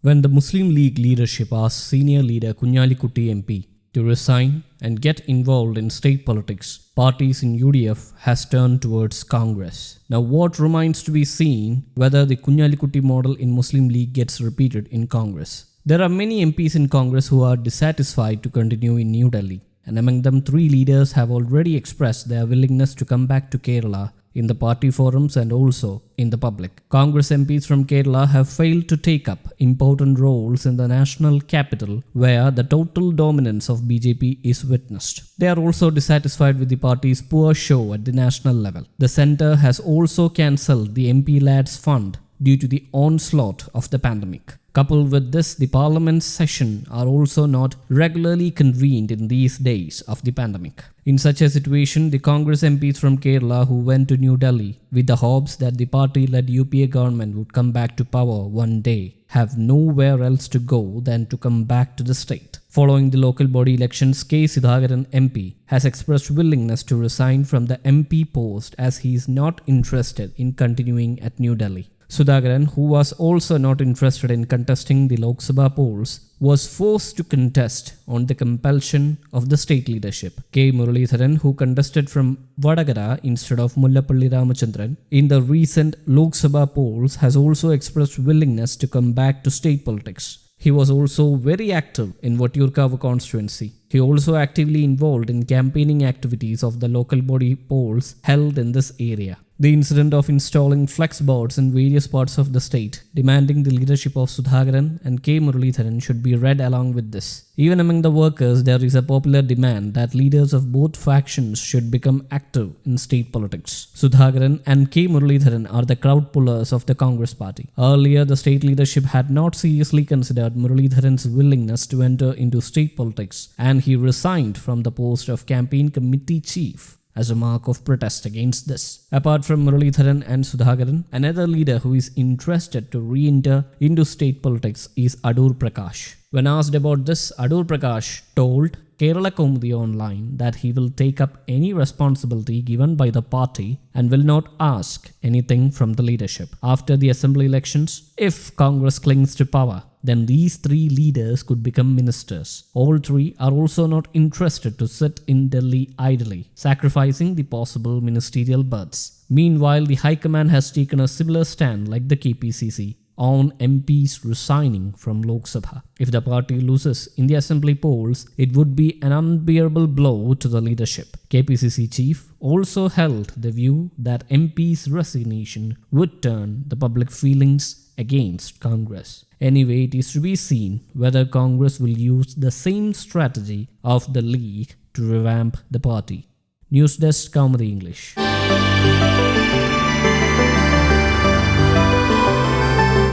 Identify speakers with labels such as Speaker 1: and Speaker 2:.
Speaker 1: When the Muslim League leadership asked senior leader Kunyalikutty MP to resign and get involved in state politics, parties in UDF has turned towards Congress. Now what remains to be seen whether the Kunyalikutty model in Muslim League gets repeated in Congress. There are many MPs in Congress who are dissatisfied to continue in New Delhi, and among them 3 leaders have already expressed their willingness to come back to Kerala in the party forums and also in the public. Congress MPs from Kerala have failed to take up important roles in the national capital where the total dominance of BJP is witnessed. They are also dissatisfied with the party's poor show at the national level. The centre has also cancelled the MP Lads Fund due to the onslaught of the pandemic. Coupled with this, the parliament session are also not regularly convened in these days of the pandemic. In such a situation, the Congress MPs from Kerala who went to New Delhi with the hopes that the party-led UPA government would come back to power one day have nowhere else to go than to come back to the state. Following the local body elections, K. Sudhakaran MP has expressed willingness to resign from the MP post as he is not interested in continuing at New Delhi. Sudhakaran, who was also not interested in contesting the Lok Sabha polls, was forced to contest on the compulsion of the state leadership. K. Muralidharan, who contested from Vadagara instead of Mullapalli Ramachandran in the recent Lok Sabha polls, has also expressed willingness to come back to state politics. He was also very active in Vattiyoorkavu constituency. He also actively involved in campaigning activities of the local body polls held in this area. The incident of installing flex boards in various parts of the state, demanding the leadership of Sudhakaran and K. Muralidharan, should be read along with this. Even among the workers, there is a popular demand that leaders of both factions should become active in state politics. Sudhakaran and K. Muralidharan are the crowd pullers of the Congress party. Earlier, the state leadership had not seriously considered Muralidharan's willingness to enter into state politics, and he resigned from the post of campaign committee chief as a mark of protest against this. Apart from Muralidharan and Sudhakaran, another leader who is interested to re-enter into state politics is Adoor Prakash. When asked about this, Adoor Prakash told Kerala Kaumudy Online that he will take up any responsibility given by the party and will not ask anything from the leadership. After the assembly elections, if Congress clings to power, then these 3 leaders could become ministers. All 3 are also not interested to sit in Delhi idly, sacrificing the possible ministerial berths. Meanwhile, the High Command has taken a similar stand like the KPCC on MPs resigning from Lok Sabha. If the party loses in the assembly polls, it would be an unbearable blow to the leadership. KPCC chief also held the view that MPs' resignation would turn the public feelings against Congress. Anyway, it is to be seen whether Congress will use the same strategy of the League to revamp the party. News Desk, Kaumudy English.